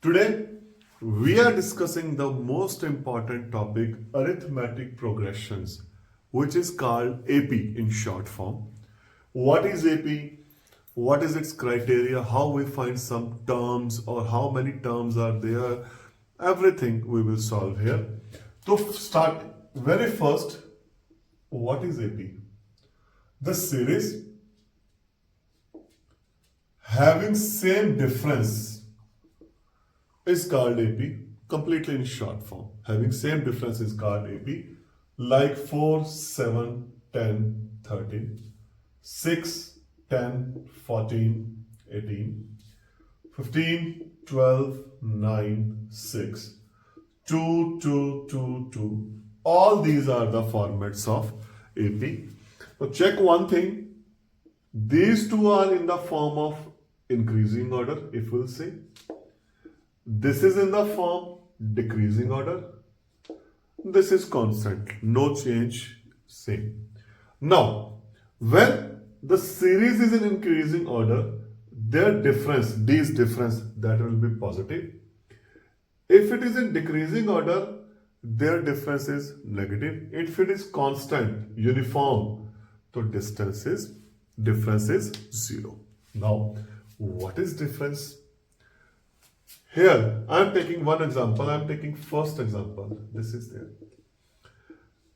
Today, we are discussing the most important topic arithmetic progressions, which is called AP in short form. What is AP? What is its criteria? How we find some terms or how many terms are there? Everything we will solve here. To start, very first, what is AP? The series having same difference is called AP, completely in short form. Having same difference is called AP, like 4, 7, 10, 13, 6, 10, 14, 18, 15, 12, 9, 6, 2, 2, 2, 2. All these are the formats of AP. So check one thing. These two are in the form of increasing order, if we'll say. This is in the form decreasing order. This is constant, no change, same. Now, when the series is in increasing order, their difference, D's difference, that will be positive. If it is in decreasing order, their difference is negative. If it is constant, uniform, so difference is 0. Now, what is difference? Here, I am taking one example. I am taking first example. This is there.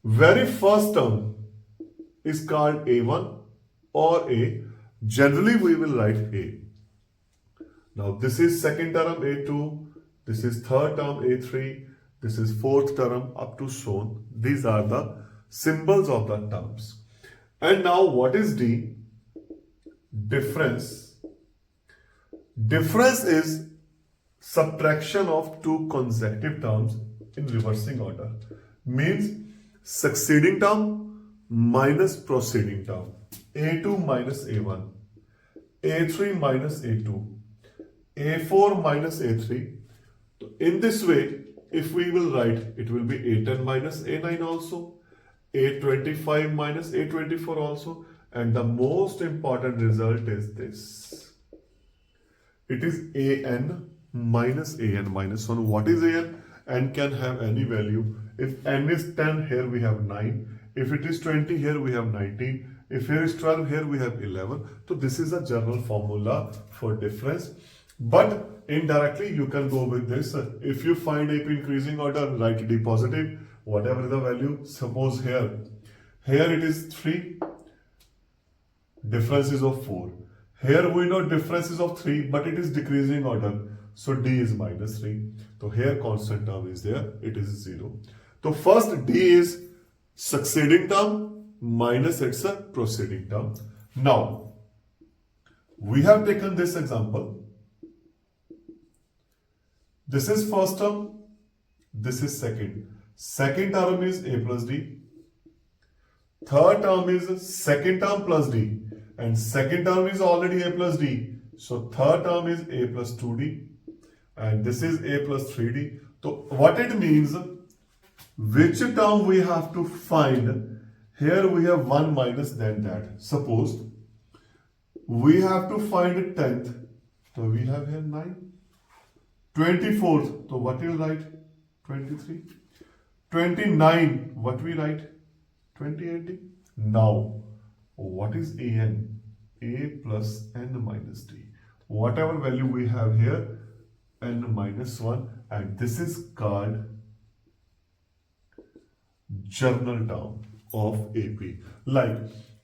Very first term is called A1 or A. Generally, we will write A. Now, this is second term A2. This is third term A3. This is fourth term up to so on. These are the symbols of the terms. And now, what is D? Difference. Difference is subtraction of two consecutive terms in reversing order. Means succeeding term minus preceding term. A2 minus A1. A3 minus A2. A4 minus A3. In this way, if we will write, it will be A10 minus A9 also. A25 minus A24 also. And the most important result is this. It is AN minus AN minus 1. What is AN? N can have any value. If N is 10, here we have 9. If it is 20, here we have 19. If here is 12, here we have 11. So this is a general formula for difference. But indirectly, you can go with this. If you find AP increasing order, write D positive, whatever the value. Suppose here it is 3, difference is of 4. Here we know difference is of 3, but it is decreasing order. So D is minus 3. So here constant term is there. It is 0. So first D is succeeding term minus it's a preceding term. Now, we have taken this example. This is first term. This is second. Second term is A plus D. Third term is second term plus D. And second term is already A plus D. So third term is A plus 2D. And this is A plus 3D. So what it means, which term we have to find? Here we have 1 minus then that. Suppose we have to find 10th. So we have here 9. 24th. So what you write? 23. 29. What we write? 2080. Now, what is AN? A plus N minus D. Whatever value we have here, N minus 1, and this is called general term of AP. Like,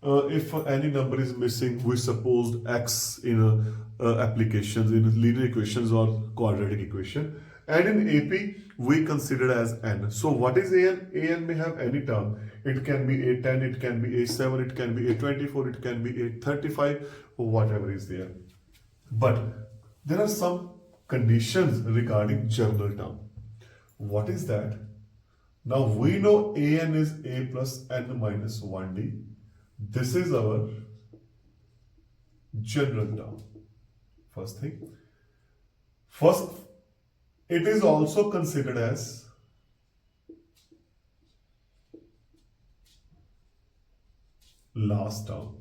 if any number is missing, we supposed X in applications, in linear equations or quadratic equation. And in AP, we consider as N. So what is AN? AN may have any term. It can be A10, it can be A7, it can be A24, it can be A35, whatever is there. But there are some conditions regarding general term. What is that? Now we know AN is A plus N minus 1D. This is our general term. First thing. First, it is also considered as last term.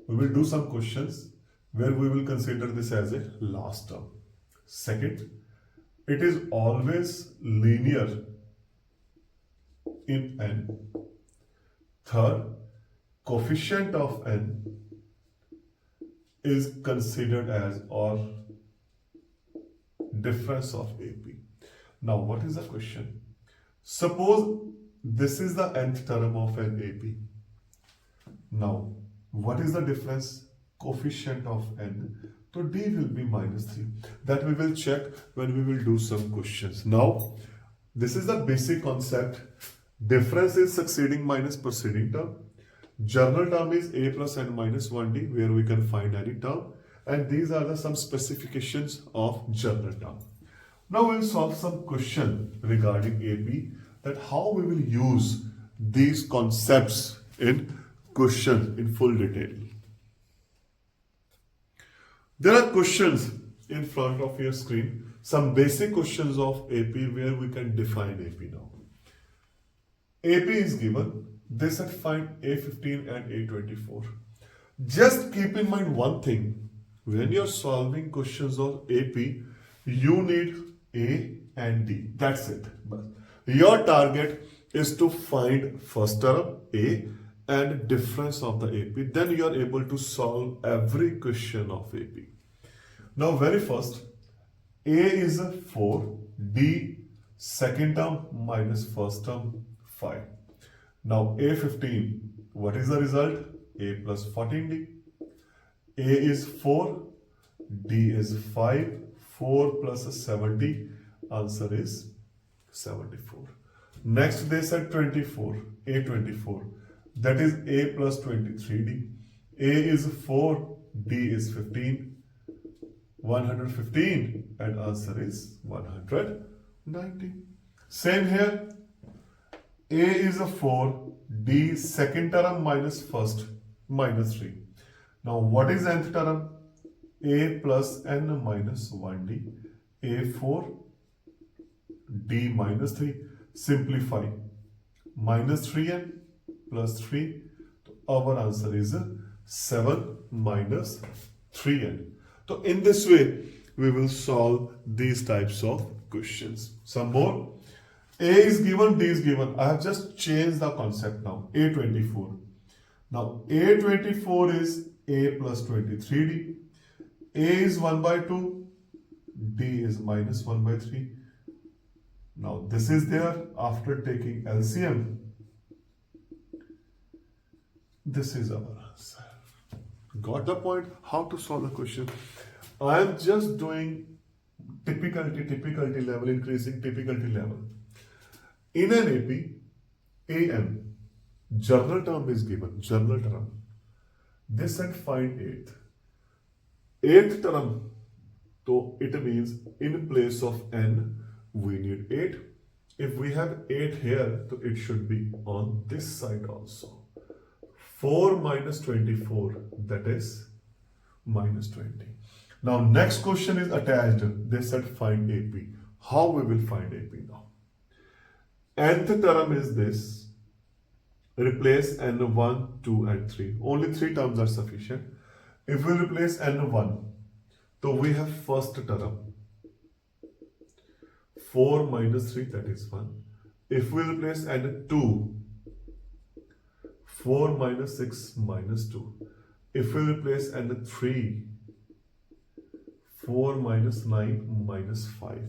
We will do some questions where we will consider this as a last term. Second, it is always linear in n. Third, coefficient of n is considered as or difference of AP. Now what is the question? Suppose this is the nth term of an AP. Now what is the difference? Coefficient of n. So d will be -3. That we will check when we will do some questions. Now this is the basic concept. Difference is succeeding minus preceding term. General term is a plus n minus 1d, where we can find any term. And these are the some specifications of general term. Now we will solve some question regarding AP, that how we will use these concepts in question in full detail. There are questions in front of your screen, some basic questions of AP where we can define AP now. AP is given, they said find A15 and A24. Just keep in mind one thing, when you're solving questions of AP, you need A and D, that's it. Your target is to find first term A and difference of the AP, then you are able to solve every question of AP. Now very first, A is 4, D second term minus first term 5. Now A15, what is the result? A plus 14D. A is 4, D is 5, 4 plus 70, answer is 74. Next they said 24, A24, that is A plus 23D. A is 4, D is 15, 115, and answer is 190. Same here, A is a 4, D second term minus first, minus 3. Now what is nth term? A plus n minus 1D, A4, D minus 3, simplify, minus 3n plus 3, our answer is 7 minus 3n. So in this way, we will solve these types of questions. Some more. A is given, D is given. I have just changed the concept now. A24. Now A24 is A plus 23D. A is 1 by 2. D is minus 1 by 3. Now this is there after taking LCM. This is our answer. Got the point? How to solve the question? I am just doing difficulty level, increasing difficulty level. In an AP, AM, general term is given, general term. They said find eighth. Eighth term, so it means in place of n, we need 8. If we have 8 here, so it should be on this side also. 4 minus 24, that is minus 20. Now next question is attached. They said find AP. How we will find AP now? Nth term is this. Replace n1, 2 and 3. Only 3 terms are sufficient. If we replace n1, so we have first term. 4 minus 3, that is 1. If we replace n2, 4 minus 6 minus 2. If we replace n3, 4 minus 9 minus 5.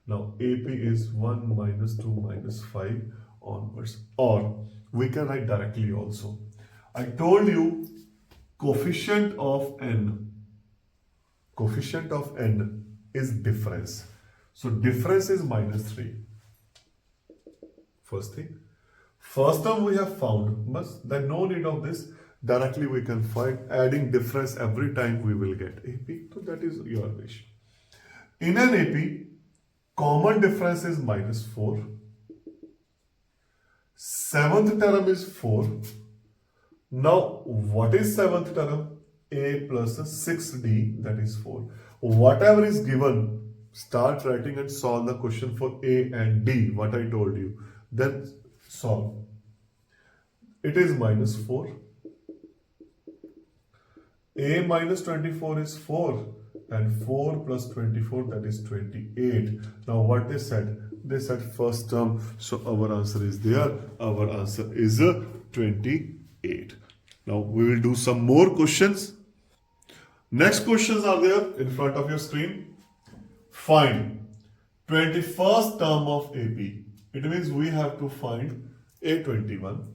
Now AP is 1 minus 2 minus 5 onwards. Or we can write directly also. I told you coefficient of n is difference. So difference is minus 3. First thing. First term we have found, but then no need of this. Directly we can find, adding difference every time we will get AP. So that is your wish. In an AP, common difference is minus 4. Seventh term is 4. Now what is seventh term? A plus 6D, that is 4. Whatever is given, start writing and solve the question for A and D, what I told you. Then solve. It is minus 4. A minus 24 is 4 and 4 plus 24, that is 28. Now what they said first term, so our answer is there. Our answer is 28. Now we will do some more questions. Next questions are there in front of your screen. Find 21st term of AP. It means we have to find A21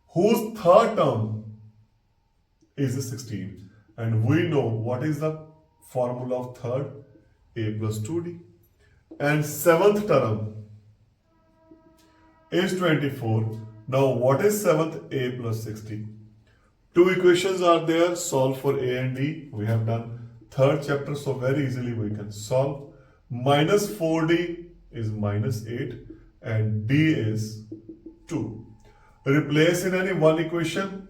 whose third term is 16, and we know what is the formula of third, A plus 2D, and seventh term is 24. Now what is seventh? A plus 60. Two equations are there, solve for A and D. We have done third chapter, so very easily we can solve. Minus 4D is minus 8 and D is 2. Replace in any one equation,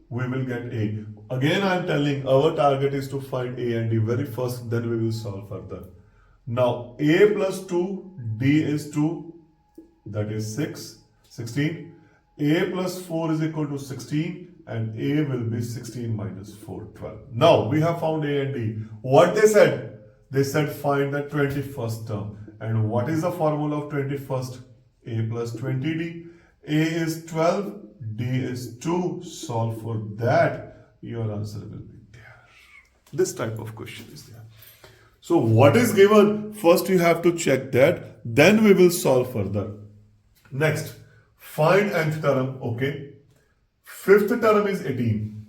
we will get A. Again I am telling, our target is to find A and D very first, then we will solve further. Now A plus 2, D is 2, that is 16. A plus 4 is equal to 16 and A will be 16 minus 4, 12. Now we have found A and D. What they said? They said find the 21st term. And what is the formula of 21st? A plus 20D. A is 12, D is 2. Solve for that. Your answer will be there. This type of question is there. So what is given? First you have to check that. Then we will solve further. Next, find nth term. Okay. Fifth term is 18.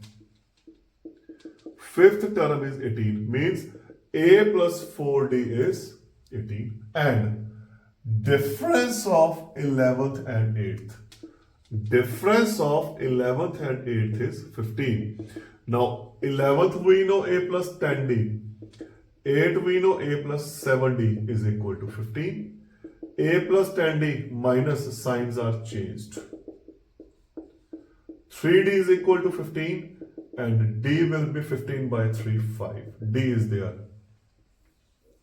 Fifth term is 18. Means A plus 4D is 18. And difference of 11th and 8th. Difference of 11th and 8th is 15. Now 11th we know A plus 10D. 8 we know A plus 7D is equal to 15. A plus 10D minus signs are changed. 3D is equal to 15 and D will be 15 by 3, 5. D is there.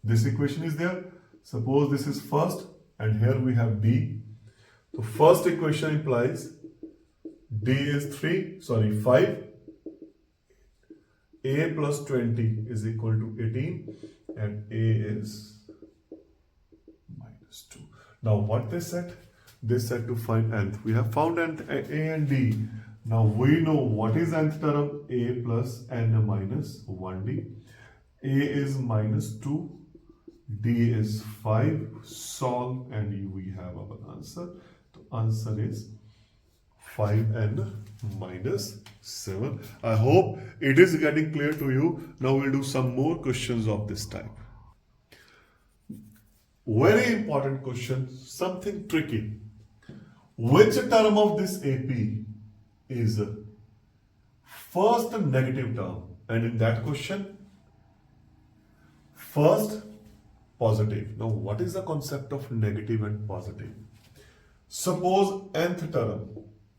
This equation is there. Suppose this is first and here we have D. So first equation implies D is 5. A plus 20 is equal to 18 and A is minus 2. Now what they said? They said to find nth. We have found nth, A and D. Now we know what is nth term, A plus n minus 1D. A is minus 2, D is 5. Solve and we have our answer. The answer is 5n minus 7. I hope it is getting clear to you. Now we'll do some more questions of this type. Very important question, something tricky. Which term of this AP is first negative term? And in that question, first positive. Now what is the concept of negative and positive? Suppose nth term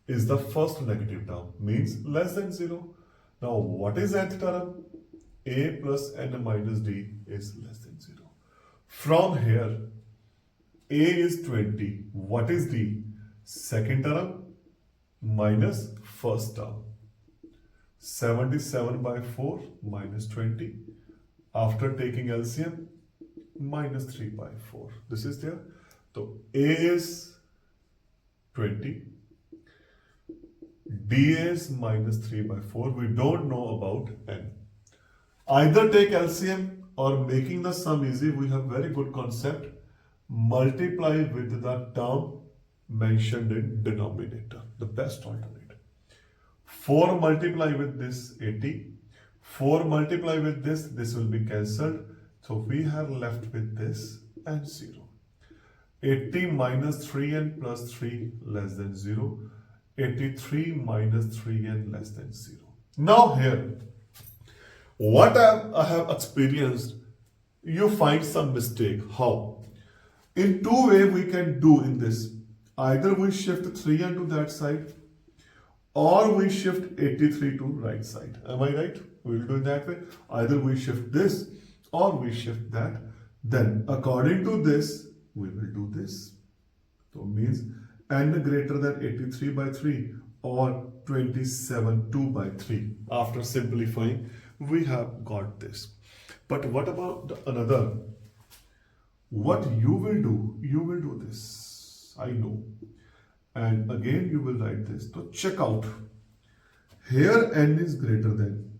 is the first negative term, means less than 0. Now what is nth term? A plus n minus D is less than 0. From here, A is 20. What is D? Second term minus first term. 77 by 4 minus 20. After taking LCM, minus 3 by 4. This is there. So A is 20. D is minus 3 by 4. We don't know about N. Either take LCM or making the sum easy, we have very good concept. Multiply with the term mentioned in denominator, the best alternative. 4 multiply with this 80. 4 multiply with this will be cancelled. So we have left with this and 0. 80 minus 3n plus 3 less than 0. 83 minus 3n less than 0. Now here, what I have experienced, you find some mistake. How? In two ways we can do in this. Either we shift 3n to that side or we shift 83 to right side. Am I right? We will do it that way. Either we shift this or we shift that. Then according to this, we will do this. So it means n greater than 83 by 3 or 27 2 by 3. After simplifying, we have got this. But what about the another? What you will do this. I know. And again, you will write this. So check out. Here n is greater than.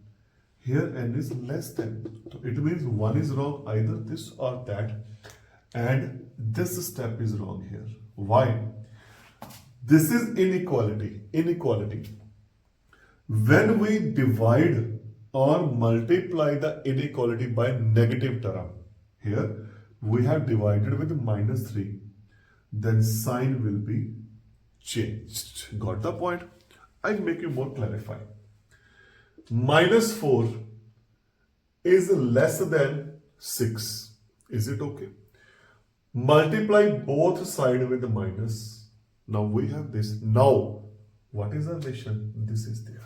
Here n is less than. So it means one is wrong, either this or that. And this step is wrong here. Why? This is inequality. Inequality. When we divide or multiply the inequality by negative term, here we have divided with minus 3, then sign will be changed. Got the point? I'll make you more clarify. Minus 4 is less than 6. Is it okay? Multiply both sides with the minus. Now we have this. Now, what is the relation? This is there.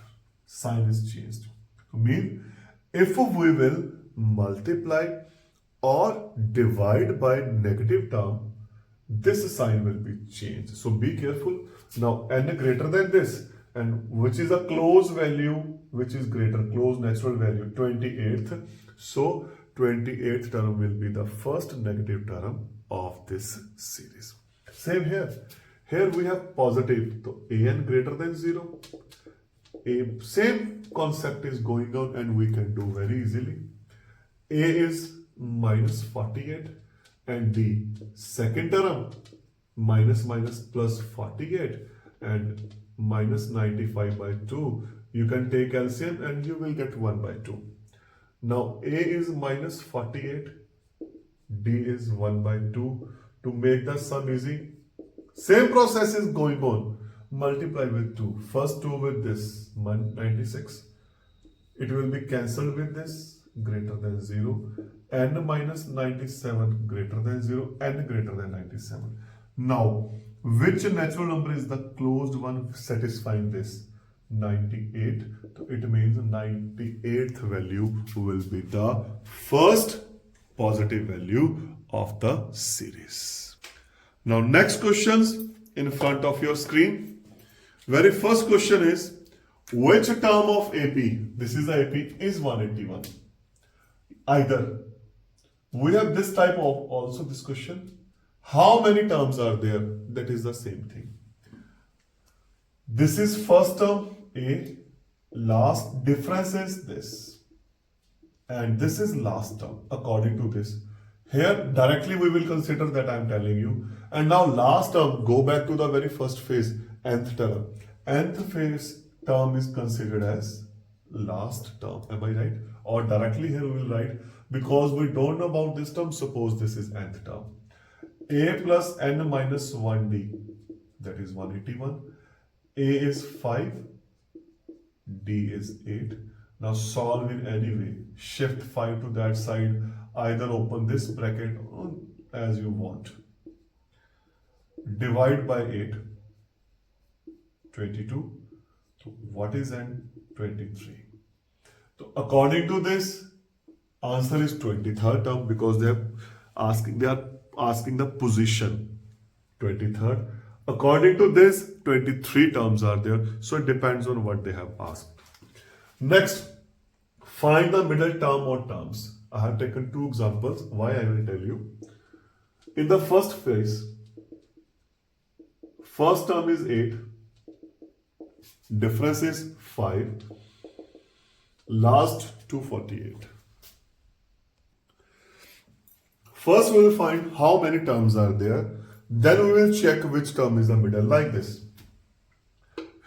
Sign is changed. Mean if we will multiply or divide by negative term, this sign will be changed. So be careful. Now n greater than this, and which is a close value, which is greater, close natural value, 28th. So 28th term will be the first negative term of this series. Same here. Here we have positive. So an greater than 0. Same concept is going on, and we can do very easily. A is minus 48 and D second term minus plus 48 and minus 95 by 2. You can take LCM and you will get 1 by 2. Now A is minus 48, D is 1 by 2. To make the sum easy, same process is going on. Multiply with 2. First 2 with this, 96. It will be cancelled with this, greater than 0. N minus 97 greater than 0. N greater than 97. Now, which natural number is the closed one satisfying this? 98. So it means 98th value will be the first positive value of the series. Now, next questions in front of your screen. Very first question is, which term of AP, this is the AP, is 181? Either. We have this type of also this question. How many terms are there? That is the same thing. This is first term A, last difference is this. And this is last term according to this. Here directly we will consider that I am telling you. And now last term, go back to the very first phase, nth term. Nth phase term is considered as last term. Am I right? Or directly here we will write, because we don't know about this term, suppose this is nth term. A plus n minus 1D, that is 181. A is 5, D is 8. Now solve in any way. Shift 5 to that side. Either open this bracket as you want. Divide by 8. 22. So what is n? 23. So according to this, answer is 23rd term, because they are asking the position. 23rd. According to this, 23 terms are there. So it depends on what they have asked. Next, find the middle term or terms. I have taken two examples. Why I will tell you. In the first phase, first term is 8. Difference is 5. Last 248. First we will find how many terms are there. Then we will check which term is the middle, like this.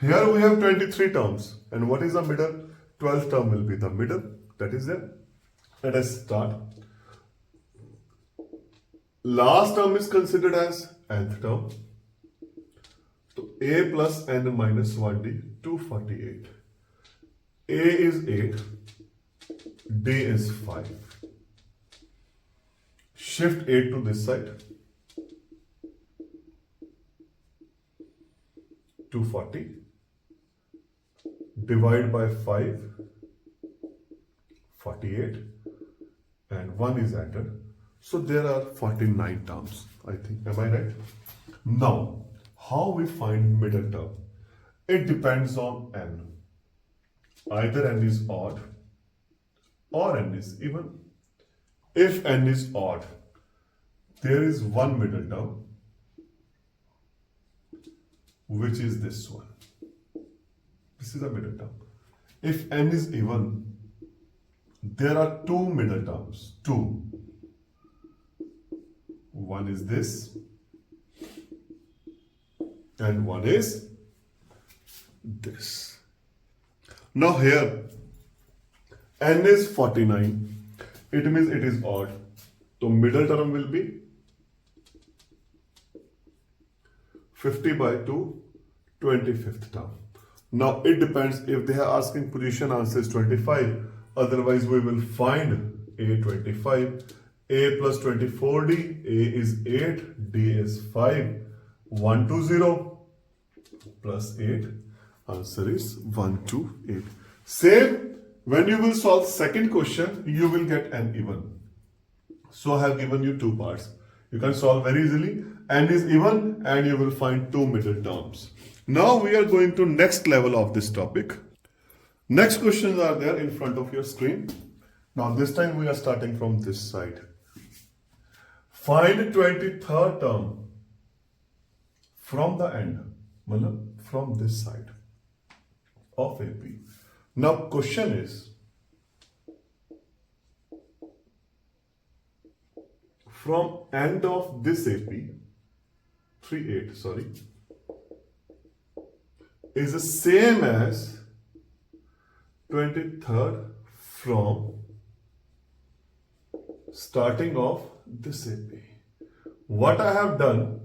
Here we have 23 terms. And what is the middle? 12th term will be the middle. That is there. Let us start. Last term is considered as nth term. So A plus n minus 1D, 248. A is 8. D is 5. Shift 8 to this side. 240. Divide by 5. 48. And 1 is added. So there are 49 terms, I think. Am I right? Now, how we find middle term? It depends on n. Either n is odd or n is even. If n is odd, there is one middle term, which is this one. This is a middle term. If n is even, there are two middle terms. Two. One is this, and one is this. Now here, n is 49. It means it is odd. So middle term will be 50 by 2, 25th term. Now it depends if they are asking position, answer is 25. Otherwise we will find A 25. A plus 24D, A is 8, D is 5. 120 plus 8, answer is 128. Same, when you will solve second question, you will get n even. So I have given you two parts. You can solve very easily. N is even and you will find two middle terms. Now we are going to next level of this topic. Next questions are there in front of your screen. Now this time we are starting from this side. Find 23rd term from the end, from this side of AP. Now question is, from end of this AP, 38, sorry, is the same as 23rd from starting off this AP. What I have done,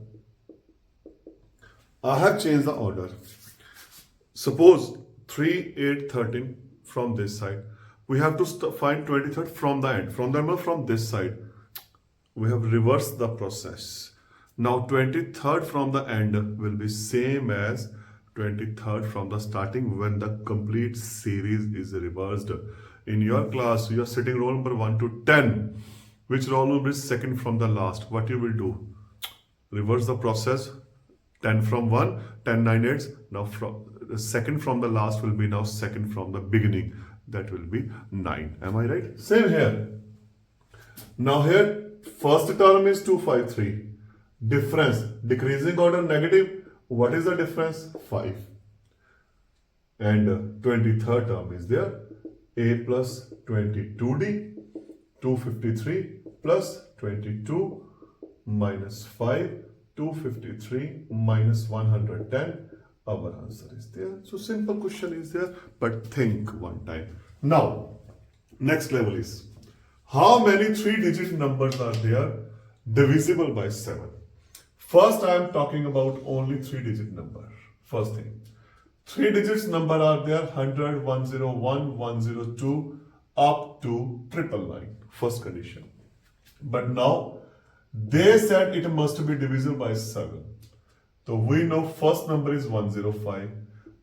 I have changed the order. Suppose 3, 8, 13 from this side. We have to find 23rd from the end. From this side. We have reversed the process. Now 23rd from the end will be same as 23rd from the starting when the complete series is reversed. In your class, you are sitting roll number 1 to 10. Which roll number is second from the last? What you will do? Reverse the process. 10 from 1, 10, 9, 8. Now from the second from the last will be now second from the beginning. That will be 9. Am I right? Same here. Now here, first term is 253. Difference, decreasing order negative. What is the difference? 5. And 23rd term is there. A plus 22D, 253 plus 22 minus 5, 253 minus 110. Our answer is there. So simple question is there, but think one time. Now, next level is, how many 3-digit numbers are there divisible by 7? First, I am talking about only 3-digit number. First thing. 3 digits number are there 100, 101, 102 up to 999. First condition. But now, they said it must be divisible by 7. So we know first number is 105.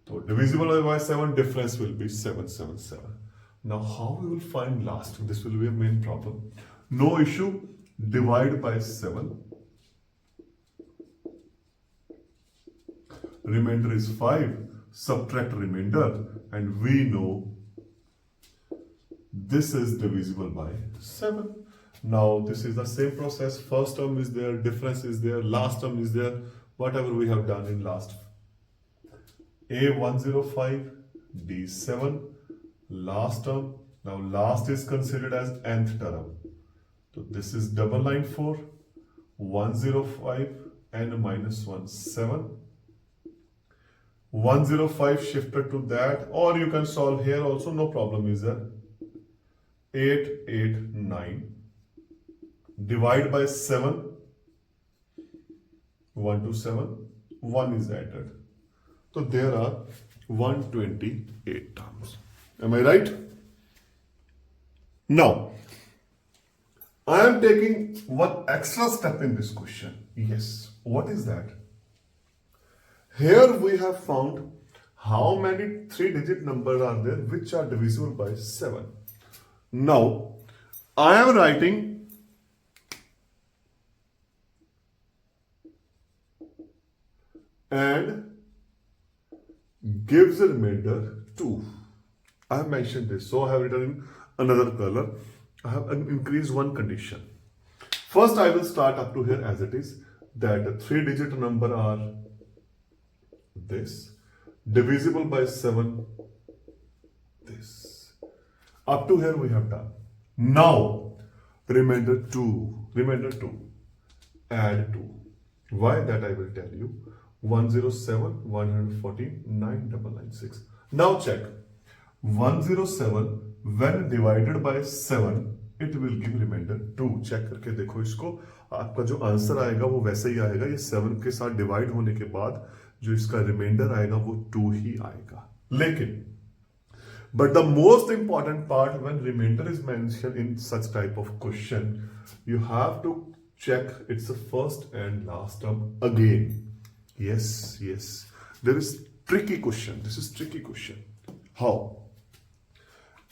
So divisible by 7, difference will be 777. Now how we will find last? This will be a main problem. No issue. Divide by 7. Remainder is 5. Subtract remainder. And we know this is divisible by 7. Now this is the same process. First term is there. Difference is there. Last term is there. Whatever we have done in last. A 105. D 7. Last term. Now last is considered as nth term. So this is 994, 105, n minus 1, 7. 105 shifted to that, or you can solve here also, no problem is there. 889. Divide by 7. 1 to 7. 1 is added. So there are 128 terms. Am I right? Now, I am taking one extra step in this question. Yes. What is that? Here we have found how many 3-digit numbers are there which are divisible by 7. Now, I am writing and gives a remainder 2. I have mentioned this, so I have written in another color. I have increased one condition. First, I will start up to here as it is, that the 3-digit number are this, divisible by 7, this. Up to here we have done. Now, remainder 2, add 2. Why? That I will tell you. 107, 114, 9996. Now check. 107 when divided by 7, it will give remainder 2. Check करके देखो इसको, आपका जो answer आएगा वो वैसे ही आएगा. ये 7 के साथ डिवाइड होने के बाद जो इसका रिमाइंडर आएगा वो 2 ही आएगा. लेकिन but the most important part when remainder is mentioned in such type of question, you have to check its first and last term again. Yes. There is tricky question. This is tricky question. How?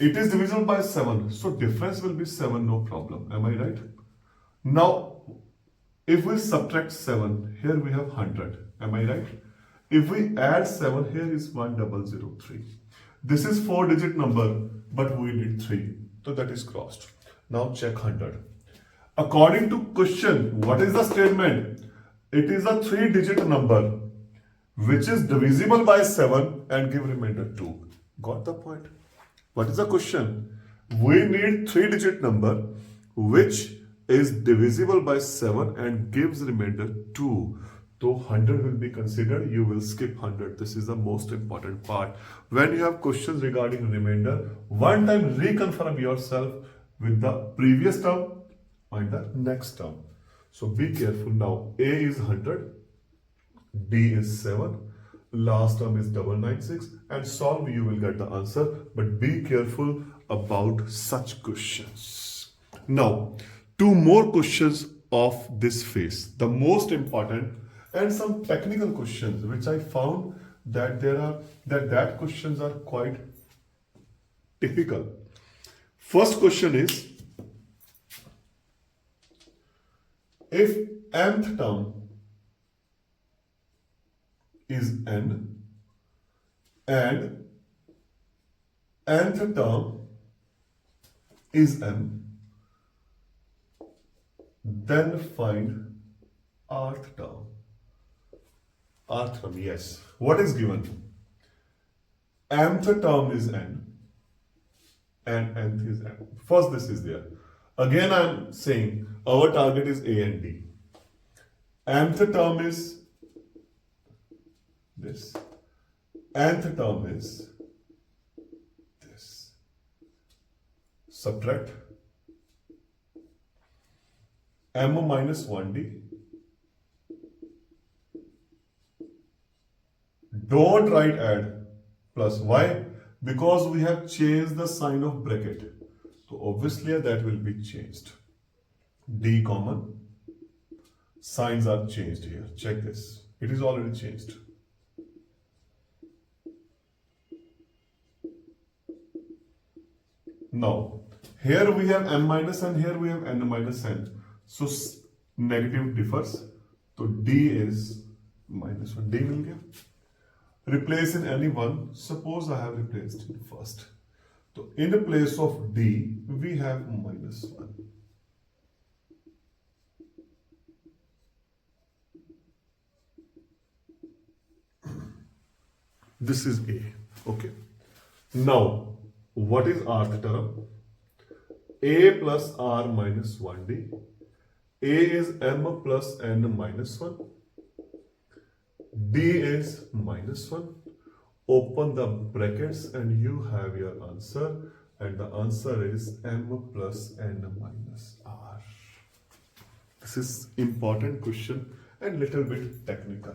It is divisible by 7, so difference will be 7, no problem. Am I right? Now, if we subtract 7, here we have 100. Am I right? If we add 7, here is 1003. This is 4-digit number, but we need 3. So that is crossed. Now check 100. According to question, what is the statement? It is a 3-digit number which is divisible by 7 and give remainder 2. Got the point? What is the question? We need 3-digit number which is divisible by 7 and gives remainder 2. So 100 will be considered, you will skip 100. This is the most important part. When you have questions regarding remainder, one time reconfirm yourself with the previous term and the next term. So be careful now. A is 100, D is 7, last term is 996, and solve, you will get the answer. But be careful about such questions. Now, 2 more questions of this phase. The most important and some technical questions which I found that that questions are quite typical. First question is, if nth term is n and nth term is m, then find rth term. Rth term, yes. What is given? Mth term is n and nth is m. First, this is there. Again, I am saying our target is A and D. Mth term is this. Nth term is this. Subtract m minus 1d. Don't write add plus. Why? Because we have changed the sign of bracket. So obviously that will be changed. D common. Signs are changed here. Check this. It is already changed. Now, here we have m minus n, here we have n minus n. So negative differs. So D is minus 1. D will give. Replace in any one. Suppose I have replaced in first. So in the place of D, we have minus 1. This is A. Okay. Now, what is rth term? A plus r minus 1d. A is m plus n minus 1. D is minus 1. Open the brackets and you have your answer. And the answer is m plus n minus r. This is important question and little bit technical.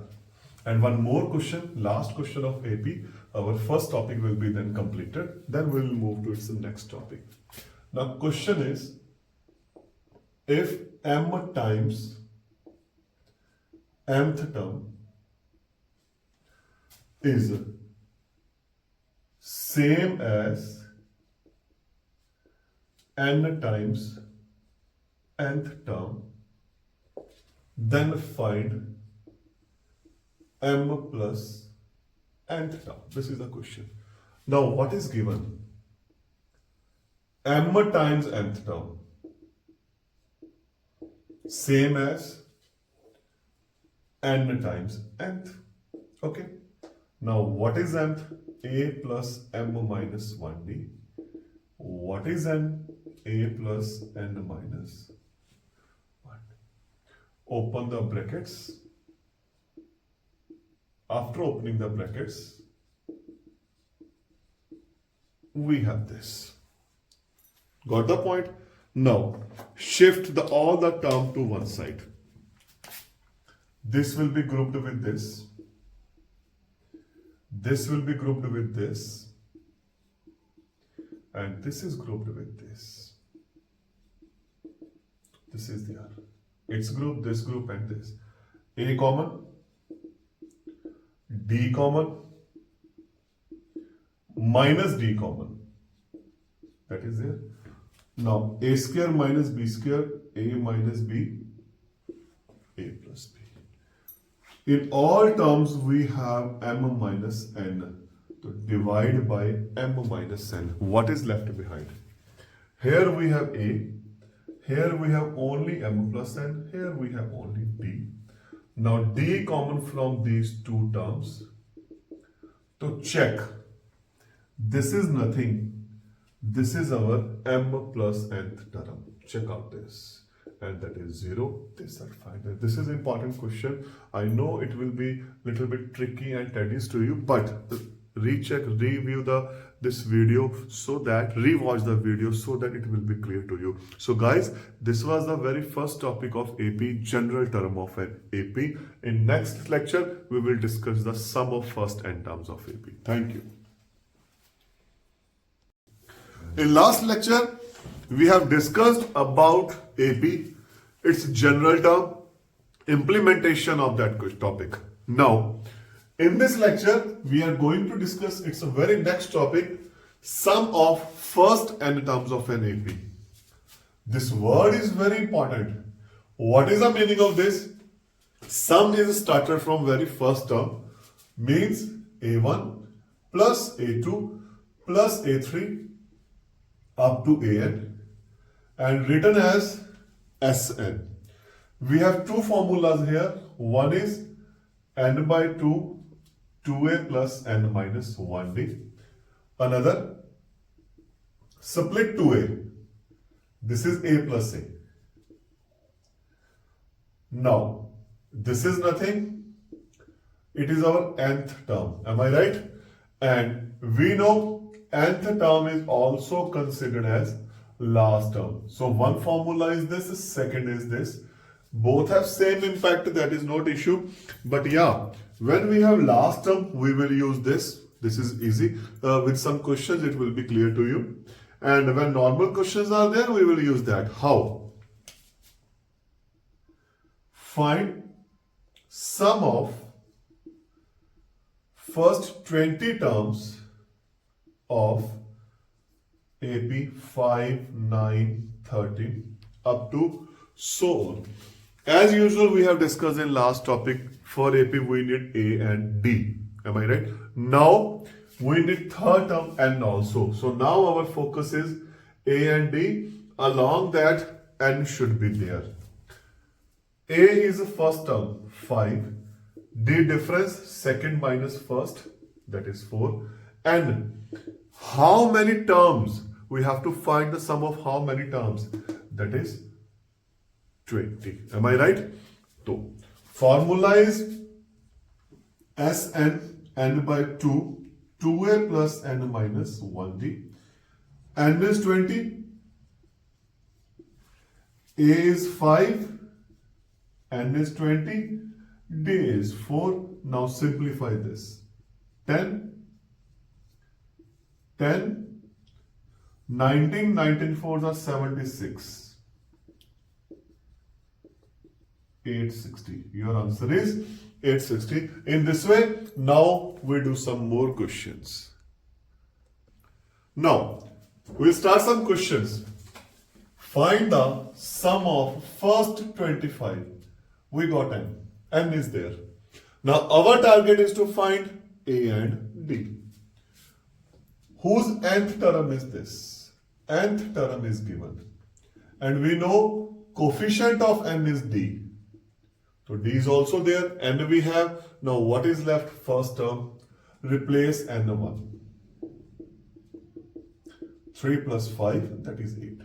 And one more question, last question of AP. Our first topic will be then completed. Then we will move to its next topic. Now question is, if m times mth term is same as n times nth term, then find m plus nth term. This is the question. Now what is given? m times nth term, same as n times nth. Okay. Now what is nth? A plus m minus 1d. What is n? A plus n minus 1. Open the brackets. After opening the brackets, we have this. Got the point? Now shift all the term to one side. This will be grouped with this. This will be grouped with this. And this is grouped with this. This is the R. It's group, this group, and this. A common, D common, minus D common. That is there. Now A square minus B square, A minus B, A plus B. In all terms we have m minus n. So divide by m minus n. What is left behind? Here we have A. Here we have only m plus n. Here we have only D. Now D common from these two terms. To check, this is nothing. This is our m plus nth term. Check out this. And that is 0. This are fine. This is an important question. I know it will be a little bit tricky and tedious to you, but recheck, review this video so that, rewatch the video so that it will be clear to you. So guys, this was the very first topic of AP, general term of an AP. In next lecture, we will discuss the sum of first n terms of AP. Thank you. In last lecture, we have discussed about AP, its general term, implementation of that topic. Now, in this lecture, we are going to discuss its very next topic, sum of first n terms of an AP. This word is very important. What is the meaning of this? Sum is started from very first term, means A1 plus A2 plus A3 up to an, and written as Sn. We have two formulas here. One is n by 2, 2a plus n minus 1d. Another, split 2a. This is a plus a. Now, this is nothing. It is our nth term. Am I right? And we know nth term is also considered as last term. So one formula is this, second is this. Both have same impact, that is not issue. But yeah, when we have last term, we will use this. This is easy. With some questions, it will be clear to you. And when normal questions are there, we will use that. How? Find sum of first 20 terms of AP 5, 9, 13 up to so on. As usual, we have discussed in last topic, for AP we need A and D. Am I right? Now we need third term N also. So now our focus is A and D. Along that, N should be there. A is the first term, 5. D difference, second minus first, that is 4. N, how many terms? We have to find the sum of how many terms? That is 20. Am I right? So, formula is Sn, n by 2, 2a plus n minus 1d. N is 20. A is 5. N is 20. D is 4. Now simplify this. 10. 10. 19, 19 fours are 76. 860. Your answer is 860. In this way, now we do some more questions. Now, we'll start some questions. Find the sum of first 25. We got n. N is there. Now, our target is to find A and D. Whose nth term is this? nth term is given. And we know coefficient of n is d. So d is also there, and we have, now what is left? First term, replace n1. 3 plus 5, that is 8.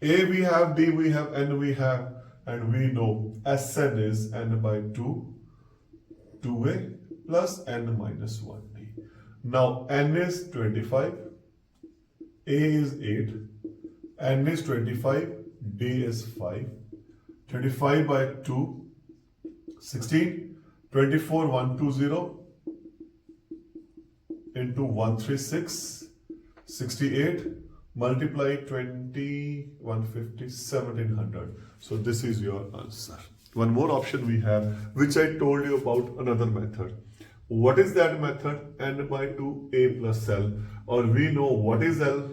A we have, d we have, n we have, and we know Sn is n by 2, 2a plus n minus 1d. Now n is 25, a is 8, n is 25, d is 5. 25 by 2, 16, 24, 120 into 136, 68, multiply 20, 150, 1700. So this is your answer. One more option we have, which I told you about, another method. What is that method? N by 2 a plus L, or we know what is L,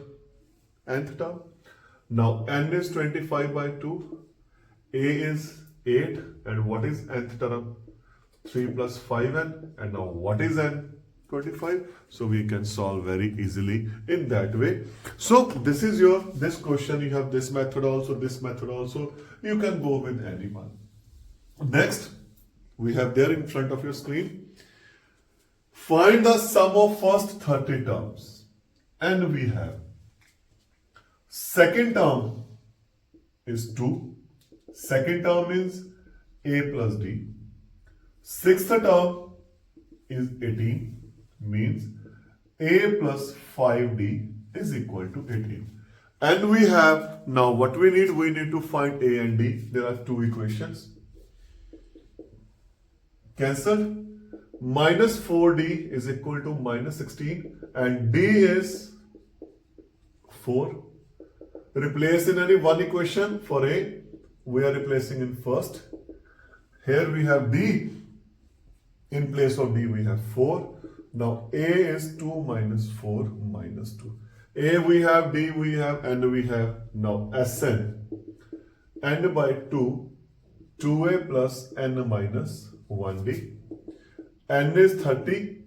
nth term. Now n is 25 by 2, a is 8, and what is nth term? 3 plus 5n, and now what is n? 25. So we can solve very easily in that way. So this is this question. You have this method also, this method also. You can go with any one. Next, we have there in front of your screen. Find the sum of first 30 terms. And we have second term is 2. Second term is a plus d. Sixth term is 18. Means a plus 5d is equal to 18. And we have, now what we need to find a and d. There are two equations. Cancel. Minus 4d is equal to minus 16, and d is 4. Replace in any one equation. For a, we are replacing in first. Here we have d. In place of d we have 4. Now a is 2 minus 4 minus 2. A we have, d we have, and we have now Sn. N by 2, 2a plus n minus 1d. N is 30,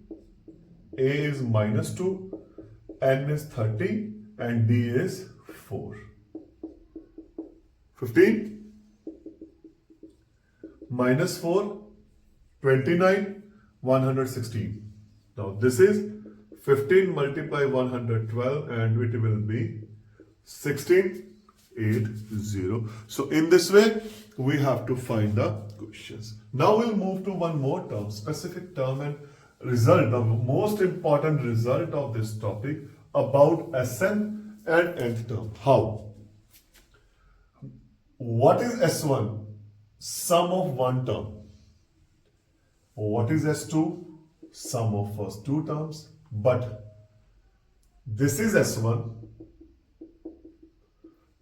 a is minus 2, n is 30, and d is 4. 15 minus 4, 29, 116. Now this is 15 multiply 112, and it will be 1680. So in this way, we have to find the questions. Now we'll move to one more term, specific term and result, the most important result of this topic about Sn and nth term. How? What is S1? Sum of one term. What is S2? Sum of first two terms. But this is S1.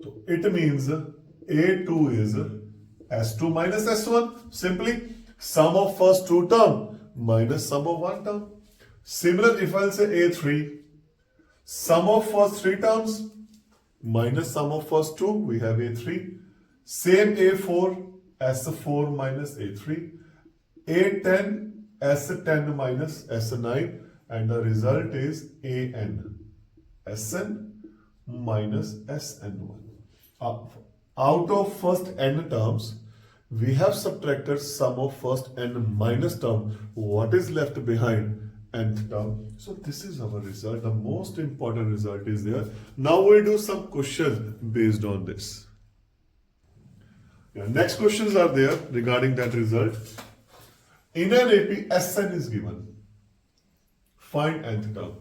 So it means A2 is S2 minus S1. Simply sum of first two term minus sum of one term. Similar, if I'll say A3, sum of first three terms minus sum of first two, we have A3. Same A4, S4 minus A3. A10, S10 minus S9, and the result is AN. Sn minus Sn1. Out of first n terms, we have subtracted sum of first n minus term. What is left behind? Nth term. So this is our result. The most important result is there. Now we'll do some questions based on this. Next questions are there regarding that result. In an AP, Sn is given. Find nth term.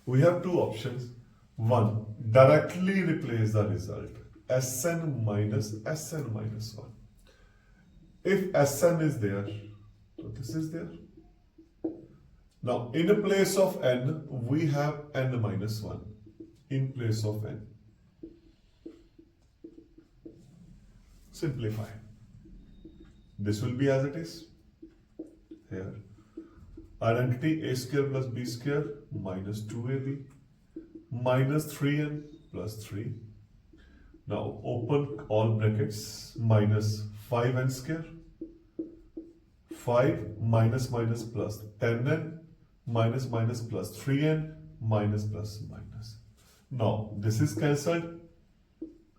We have two options. One, directly replace the result. Sn minus 1. If Sn is there, so this is there. Now, in place of n, we have n minus 1. In place of n. Simplify. This will be as it is. Here. Identity a square plus b square minus 2ab minus 3n plus 3. Now open all brackets, minus 5n square, 5 minus minus plus 10n, minus minus plus 3n, minus plus minus. Now this is cancelled,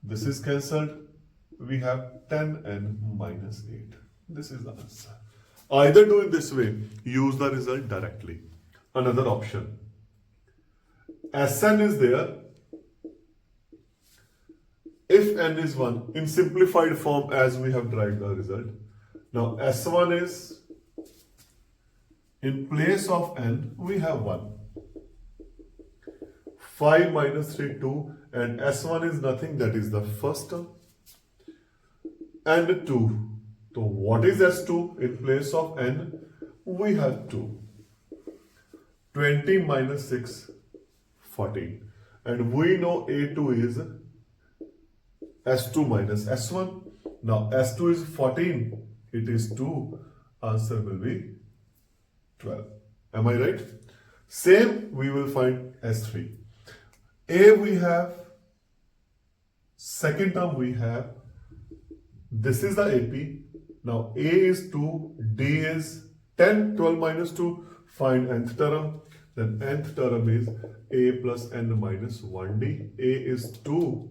This is cancelled. We have 10n minus 8. This is the answer. Either do it this way, use the result directly. Another option. Sn is there. If n is 1, in simplified form as we have derived the result. Now S1 is, in place of n, we have 1. 5 minus 3, 2, and S1 is nothing, that is the first term. And 2. So what is S2? In place of n, we have 2. 20 minus 6, 14. And we know A2 is S2 minus S1. Now S2 is 14. It is 2. Answer will be 12. Am I right? Same, we will find S3. A we have, second term we have, this is the AP. Now A is 2, D is 10, 12 minus 2, find nth term. Then nth term is A plus n minus 1D. A is 2,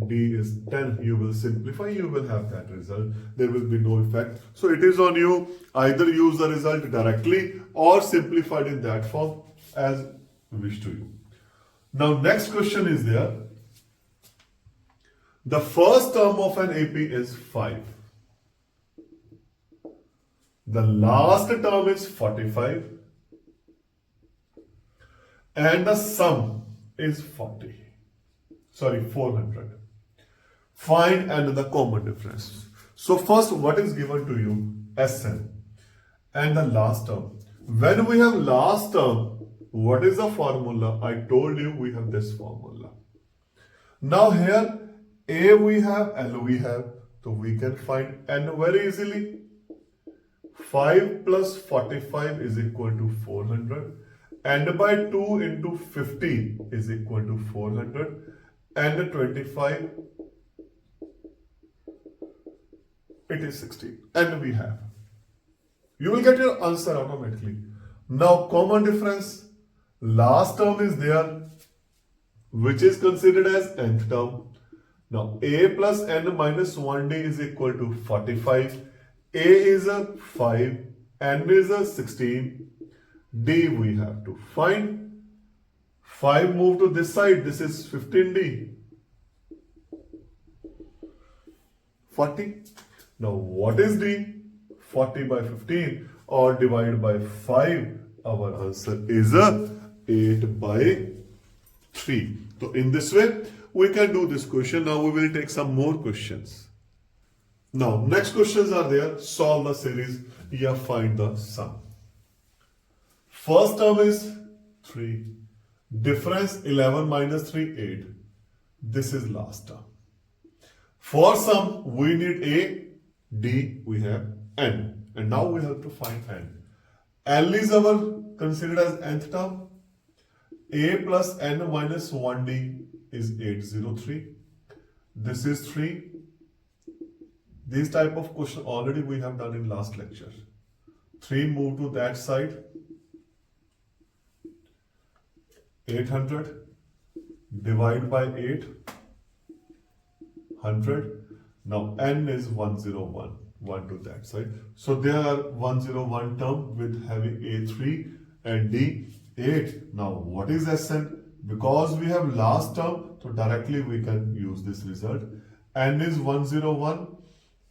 D is 10. You will simplify, you will have that result. There will be no effect. So it is on you. Either use the result directly or simplified in that form as wish to you. Now next question is there. The first term of an AP is 5. The last term is 45. And the sum is 400. Find the common difference. So first, what is given to you? Sn. And the last term. When we have last term, what is the formula? I told you we have this formula. Now here, A we have, L we have. So we can find n very easily. 5 plus 45 is equal to 400. And by 2 into 15 is equal to 400. And 25, it is 16. And we have. You will get your answer automatically. Now common difference. Last term is there, which is considered as nth term. Now A plus n minus 1D is equal to 45. A is a 5, n is a 16. D we have to find. 5 move to this side, this is 15D. 40. Now what is D? 40 by 15 or divided by 5. Our answer is a 8 by 3. So in this way, we can do this question. Now we will take some more questions. Now next questions are there. Solve the series. Yeah, find the sum. First term is 3. Difference 11 minus 3, 8. This is last term. For sum, we need A, D, we have N. And now we have to find N. L is our considered as nth term. A plus N minus 1D is 803. This is 3. This type of question already we have done in last lecture. 3 move to that side. 800 divide by 8, 100. Now n is 101, 1 to that side. So there are 101 term with having A3 and D 8. Now what is Sn? Because we have last term, so directly we can use this result. N is 101,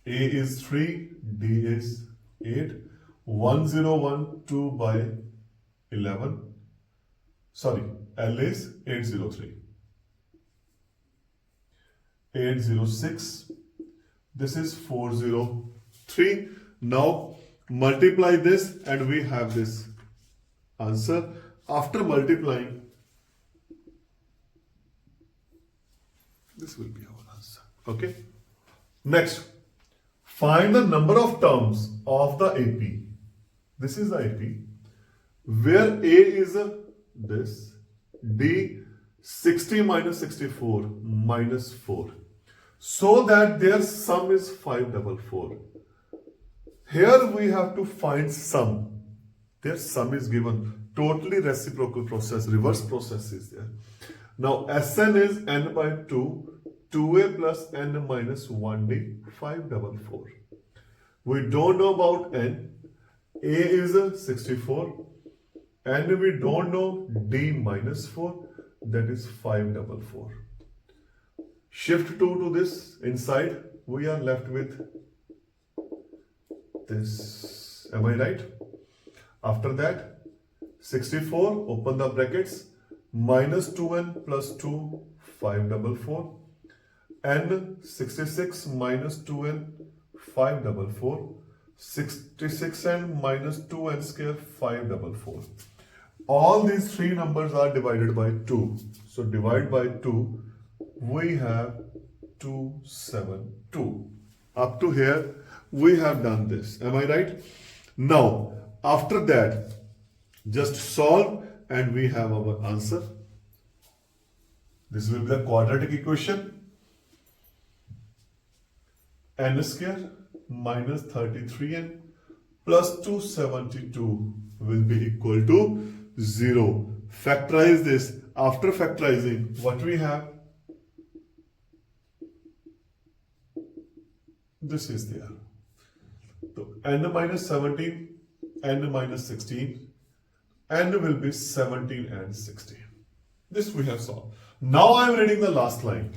A is 3, D is 8. 101, 2 by 11. Sorry, L is 803. 806. This is 403. Now multiply this and we have this answer. After multiplying, this will be our answer. Okay. Next, find the number of terms of the AP. This is the AP where A is this, D 60 minus 64 minus 4, so that their sum is 544. Here we have to find sum. Their sum is given. Totally reciprocal process, reverse process is there. Now Sn is n by 2 2a plus n minus 1d, 544. We don't know about n. A is a 64 and we don't know d minus 4, that is 544. Shift 2 to this inside, we are left with this. Am I right? After that, 64, open the brackets, minus 2n plus 2, 544. And 66 minus 2n, 544. 66 and minus 2n square, 544. All these three numbers are divided by 2. So divide by 2, we have 272. Up to here, we have done this. Am I right? Now, after that, just solve and we have our answer. This will be the quadratic equation. N square minus 33n plus 272 will be equal to 0. Factorize this. After factorizing, what we have? This is there. So n minus 17, n minus 16, n will be 17 and 16. This we have solved. Now I am reading the last line.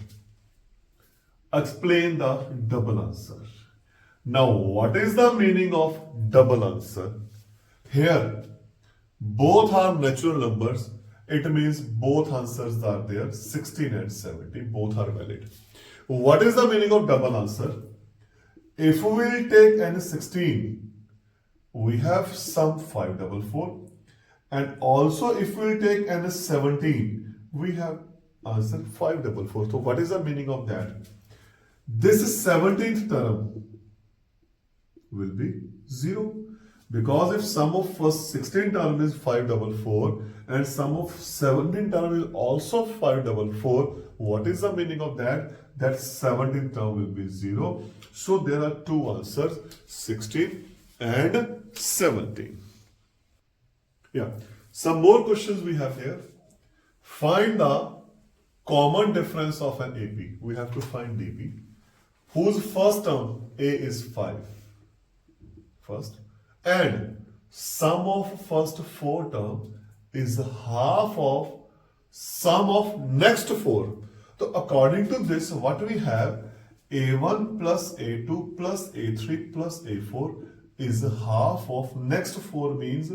Explain the double answer. Now, what is the meaning of double answer? Here, both are natural numbers. It means both answers are there, 16 and 17, both are valid. What is the meaning of double answer? If we will take n16, we have sum 544. And also if we will take n17, we have answer 544. So what is the meaning of that? This 17th term will be 0, because if sum of first 16 term is 544 and sum of 17 term is also 544, what is the meaning of that? That 17th term will be 0. So there are two answers, 16 and 17. Yeah, some more questions we have here. Find the common difference of an AP. We have to find DP, whose first term A is 5. First, and sum of first 4 term is half of sum of next 4. So according to this, what we have, A1 plus A2 plus A3 plus A4 is half of next 4, means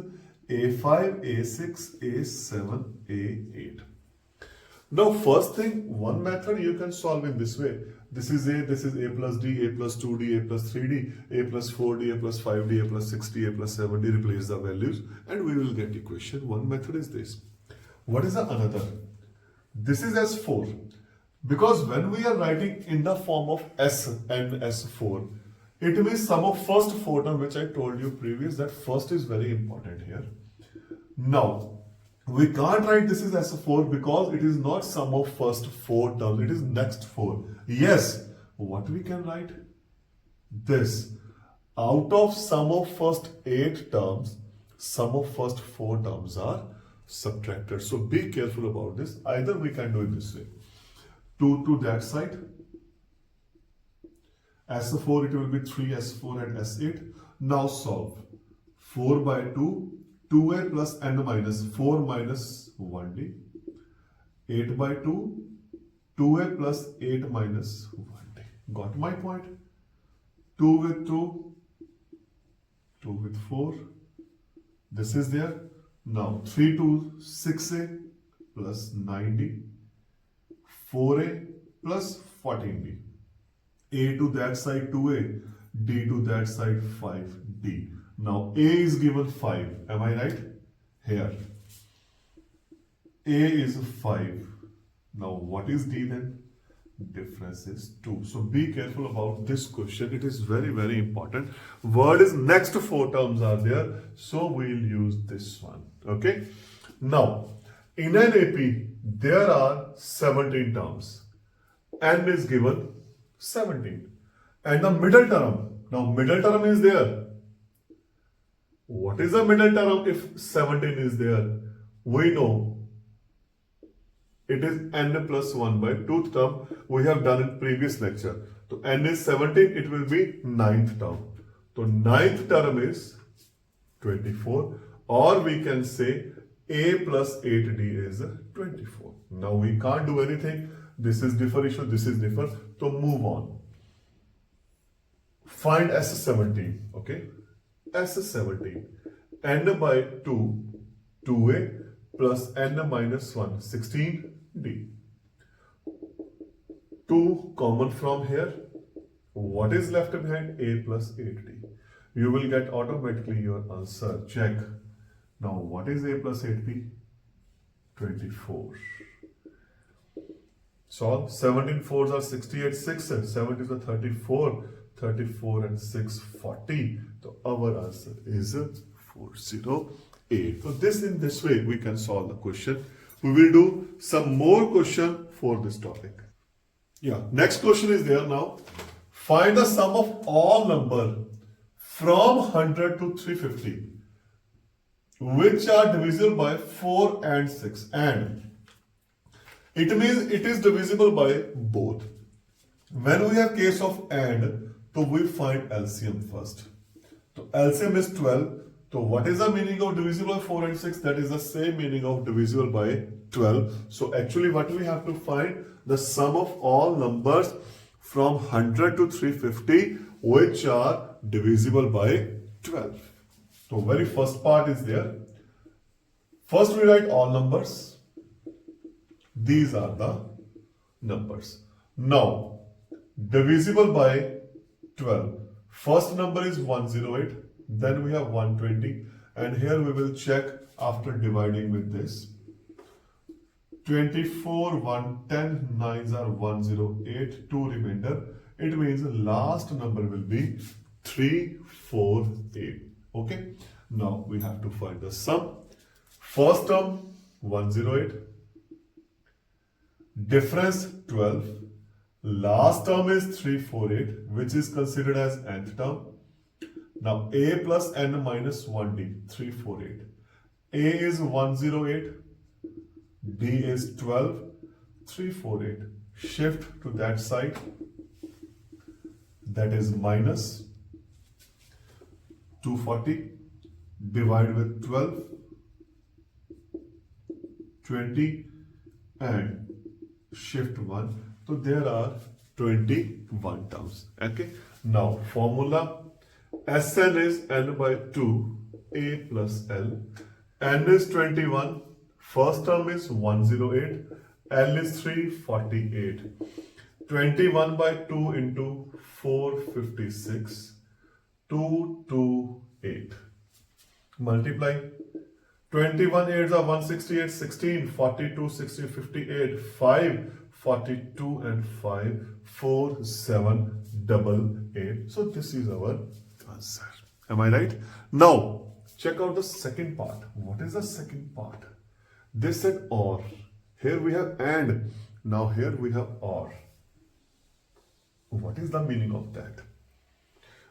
A5, A6, A7, A8. Now first thing, one method you can solve in this way. This is A plus D, A plus 2D, A plus 3D, A plus 4D, A plus 5D, A plus 6D, A plus 7D, replace the values and we will get equation. One method is this. What is the another? This is S4. Because when we are writing in the form of S and S4, it means sum of first 4 term, which I told you previous, that first is very important here. Now, we can't write this is S4 because it is not sum of first 4 terms, it is next 4. Yes, what we can write? This. Out of sum of first 8 terms, sum of first 4 terms are subtracted. So be careful about this. Either we can do it this way. 2 to that side. S4 it will be 3S4 and S8. Now solve. 4 by 2. 2a plus n minus 4 minus 1d. 8 by 2, 2a plus 8 minus 1d. Got my point? 2 with 2, 2 with 4. This is there. Now 3 to 6a plus 9d. 4a plus 14d. A to that side 2a, d to that side 5d. Now A is given 5, am I right? Here. A is 5. Now what is D then? Difference is 2. So be careful about this question. It is very, very important. Word is next 4 terms are there. So we'll use this one. Okay. Now in an AP, there are 17 terms. N is given 17. And the middle term. Now middle term is there. What is the middle term if 17 is there? We know it is n plus 1 by 2th term we have done in previous lecture. So n is 17, it will be 9th term. So 9th term is 24, or we can say a plus 8d is 24. Now we can't do anything. This is differential, this is different. So move on. Find S17, okay? S17, n by 2, 2a plus n minus 1, 16d. 2 common from here. What is left behind? A plus 8d. You will get automatically your answer. Check. Now what is a plus 8b? 24. Solve. 17 4s are 68, 6, 7 is a 34, 34 and 6, 40. So our answer is 408. So in this way we can solve the question. We will do some more question for this topic. Yeah, next question is there now. Find the sum of all number from 100 to 350 which are divisible by 4 and 6, and it means it is divisible by both. When we have case of and, so we find LCM first. So LCM is 12. So what is the meaning of divisible by 4 and 6? That is the same meaning of divisible by 12. So actually what we have to find? The sum of all numbers from 100 to 350 which are divisible by 12. So very first part is there. First we write all numbers. These are the numbers. Now divisible by 12. First number is 108. Then we have 120. And here we will check after dividing with this. 24, 110, 9s are 108, 2 remainder. It means the last number will be 348. Okay. Now we have to find the sum. First term 108. Difference 12. Last term is 348, which is considered as nth term. Now a plus n minus 1d, 348. A is 108. D is 12, 348. Shift to that side. That is minus 240. Divide with 12, 20 and shift 1. So there are 21 terms. Okay. Now formula Sn is n by 2 a plus l. N is 21. First term is 108. L is 348. 21 by 2 into 456. 228. Multiply. 21 8s are 168, 16, 42, 60, 58, 5, 42 and 5, 4, 7, 8. So this is our answer. Am I right? Now, check out the second part. What is the second part? They said or. Here we have and. Now here we have or. What is the meaning of that?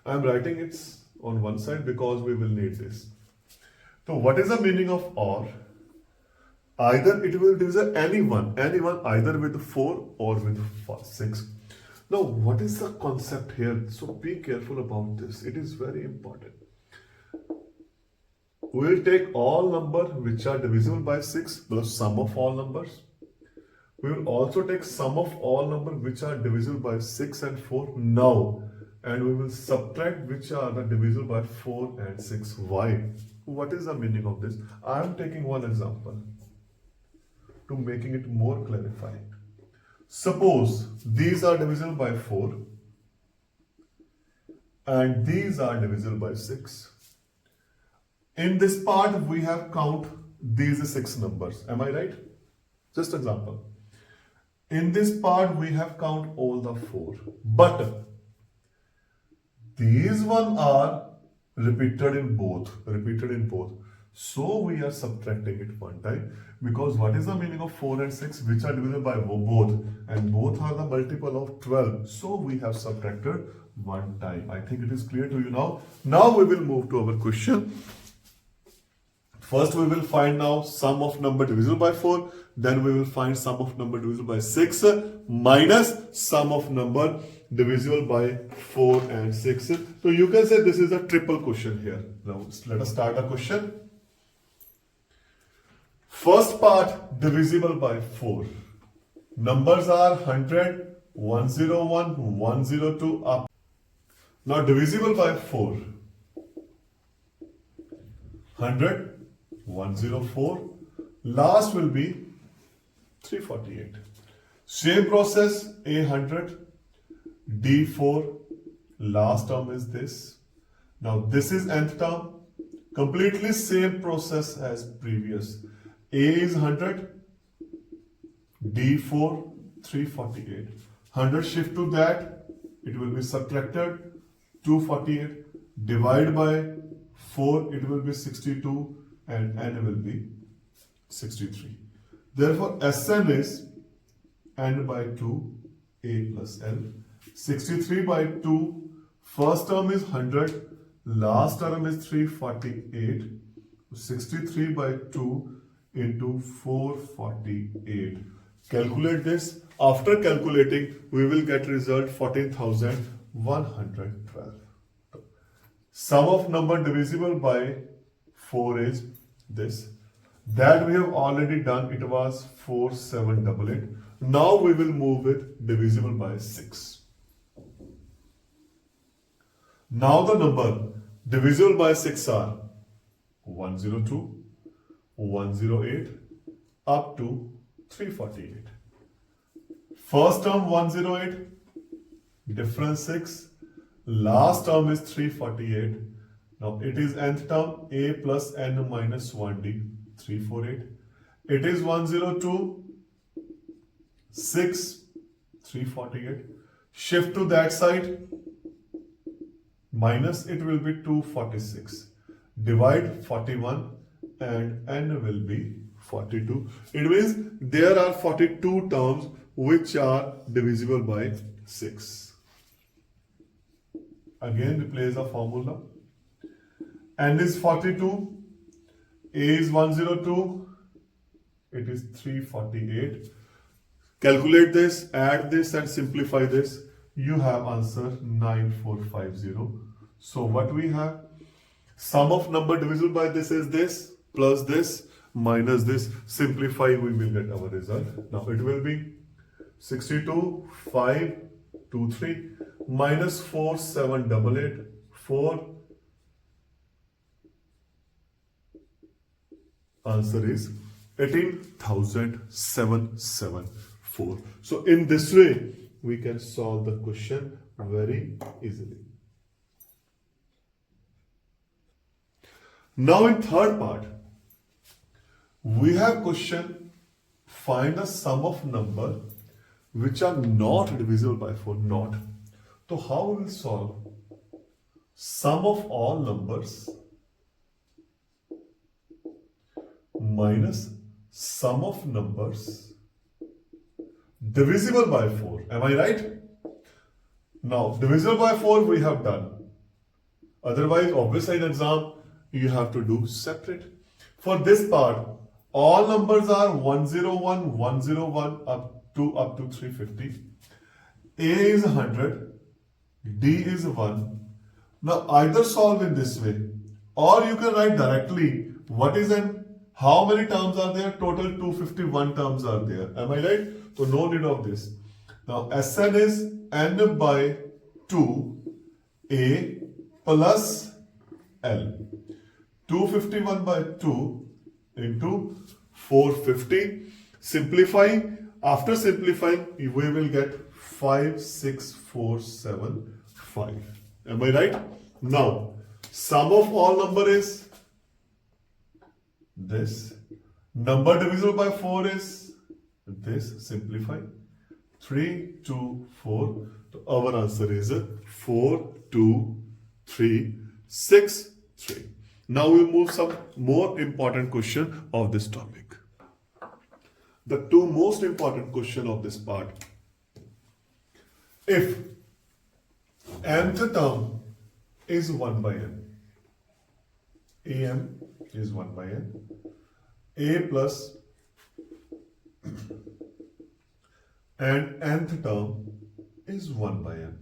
I am writing it on one side because we will need this. So what is the meaning of or? Either it will divide anyone either with 4 or with 6. Now what is the concept here? So be careful about this. It is very important. We will take all numbers which are divisible by 6 plus sum of all numbers. We will also take sum of all numbers which are divisible by 6 and 4 now. And we will subtract which are the divisible by 4 and 6. Why? What is the meaning of this? I am taking one example to making it more clarifying. Suppose these are divisible by 4 and these are divisible by 6. In this part we have count these 6 numbers. Am I right? Just example. In this part we have count all the 4. But these one are repeated in both. So we are subtracting it one time, because what is the meaning of 4 and 6 which are divisible by both, and both are the multiple of 12. So we have subtracted one time. I think it is clear to you now. Now we will move to our question. First we will find now sum of number divisible by 4, then we will find sum of number divisible by 6 minus sum of number divisible by 4 and 6. So you can say this is a triple question here. Now let us start the question. First part divisible by 4. Numbers are 100, 101, 102 up. Now divisible by 4. 100, 104. Last will be 348. Same process, A100, D4. Last term is this. Now this is nth term. Completely same process as previous. A is 100, D4, 348. 100 shift to that, it will be subtracted, 248. Divide by 4, it will be 62 and n will be 63. Therefore, Sn is n by 2, a plus l. 63 by 2, first term is 100, last term is 348. 63 by 2 into 448. Calculate this. After calculating, we will get result 14,112. Sum of number divisible by 4 is this. That we have already done. It was 4788. Now we will move with divisible by 6. Now the number divisible by 6 are 102, 108 up to 348. First term 108, difference 6. Last term is 348. Now it is nth term, a plus n minus 1d, 348. It is 102, 6, 348. Shift to that side, minus it will be 246. Divide 41 and n will be 42. It means there are 42 terms which are divisible by 6. Again replace the formula. N is 42, A is 102, it is 348. Calculate this, add this and simplify this. You have answer 9450. So what we have? Sum of number divisible by this is this, plus this, minus this. Simplify, we will get our result. Now it will be 62, 5, 2, 3, minus 4, 7, 88, 4. Answer is 18,774. So in this way, we can solve the question very easily. Now in third part, we have question, find the sum of number which are not divisible by 4, not. So how we will solve? Sum of all numbers minus sum of numbers divisible by 4. Am I right? Now, divisible by 4 we have done. Otherwise, obviously in exam, you have to do separate. For this part, all numbers are 101, 101 up to 350. A is 100, D is 1. Now, either solve in this way, or you can write directly what is n. How many terms are there? Total 251 terms are there. Am I right? So no need of this. Now Sn is n by 2 A plus L. 251 by 2 into 450. Simplify. After simplifying, we will get 56475. Am I right? Now, sum of all number is this. Number divisible by 4 is this. Simplify. 3, 2, 4. So our answer is 4, 2, 3, 6, 3. Now we'll move some more important question of this topic. The two most important question of this part. If nth term is 1 by n, am is 1 by n, a plus and nth term is 1 by n.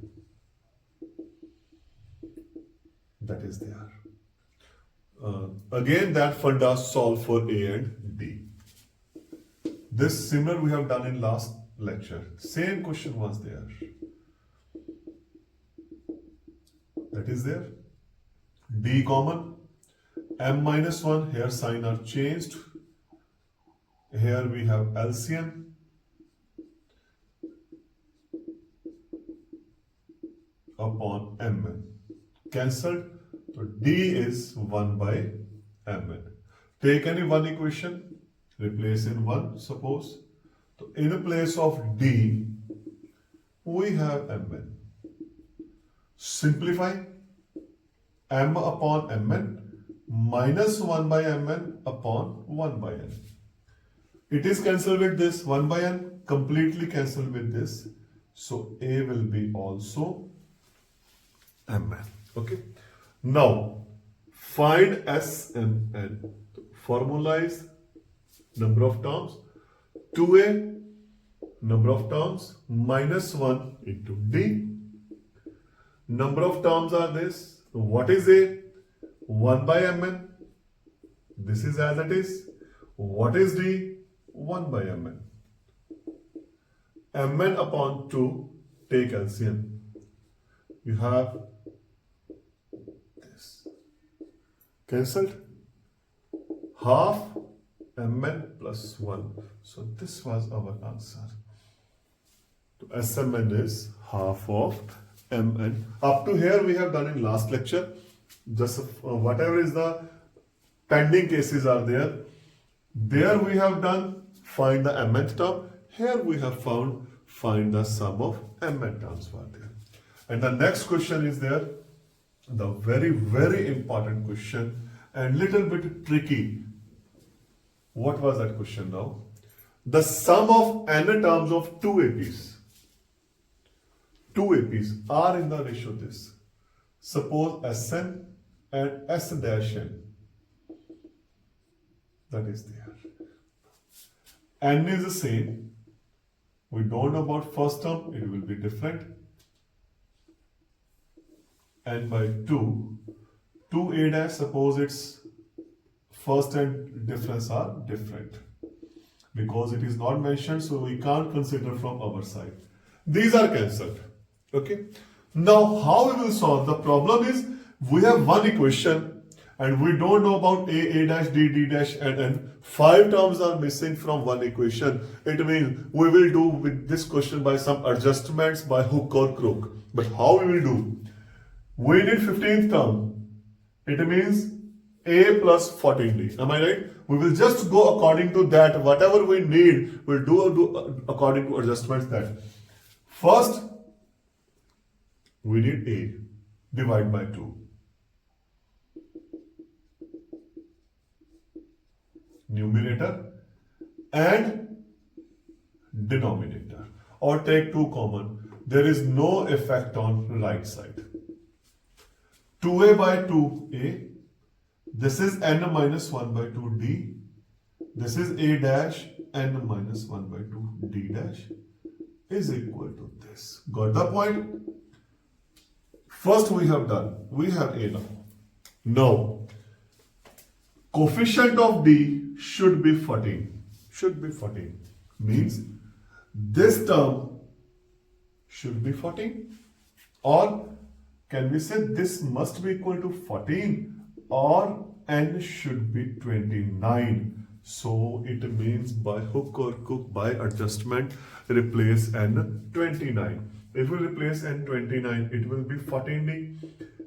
That is there. Again, that funda solve for a and d. This similar we have done in last lecture. Same question was there. That is there. D common. M minus 1. Here sign are changed. Here we have LCM. Upon Mn. Cancelled. So D is 1 by Mn. Take any one equation. Replace in 1, suppose. So in place of D, we have Mn. Simplify. M upon Mn minus 1 by Mn upon 1 by n. It is cancelled with this 1 by n, completely cancelled with this. So A will be also Mn. Okay. Now find Smn. Formula is number of terms. 2a number of terms minus 1 into d. Number of terms are this. What is a? 1 by Mn. This is as it is. What is d? 1 by Mn. Mn upon 2, take LCM. You have this. Cancelled. Half Mn plus 1. So this was our answer. So Smn is half of Mn. Up to here we have done in last lecture. Just whatever is the pending cases are there. There we have done find the mnth term. Here we have found find the sum of mn terms were there. And the next question is there. The very important question and little bit tricky. What was that question now? The sum of n terms of two APs. Two APs are in the ratio this. Suppose Sn and S dash n. That is there. N is the same. We don't know about first term, it will be different. N by 2. 2a dash, suppose its first and difference are different. Because it is not mentioned, so we can't consider from our side. These are cancelled. Okay. Now, how we will solve? The problem is, we have one equation and we don't know about a dash, d dash and n. 5 terms are missing from one equation. It means we will do with this question by some adjustments by hook or crook. But how we will do? We need 15th term. It means a plus 14d. Am I right? We will just go according to that. Whatever we need, we'll do according to adjustments that. First, we need a. Divide by 2. Numerator and denominator. Or take 2 common. There is no effect on right side. 2a by 2a. This is n minus 1 by 2d. This is a dash n minus 1 by 2 d dash is equal to this. Got the point? First we have done. We have a now. Now, coefficient of d should be 14. Should be 14. Means this term should be 14. Or can we say this must be equal to 14 or n should be 29. So it means by hook or crook, by adjustment, replace n 29. If we replace n 29, it will be 14d.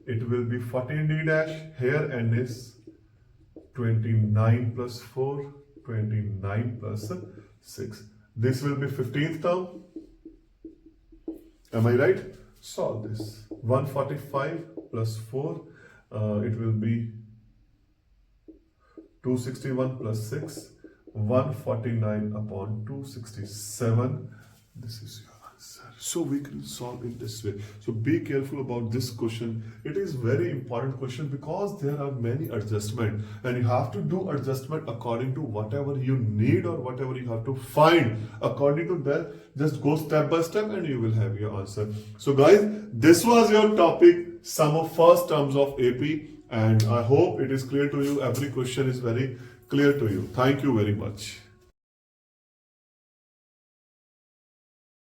It will be 14d dash. Here n is 29 plus 4, 29 plus 6. This will be 15th term. Am I right? Solve this. 145 plus 4, it will be 261 plus 6, 149 upon 267. This is your answer. So we can solve in this way. So be careful about this question. It is very important question because there are many adjustment and you have to do adjustment according to whatever you need or whatever you have to find. According to that, just go step by step and you will have your answer. So guys, this was your topic, sum of first terms of AP, and I hope it is clear to you. Every question is very clear to you. Thank you very much.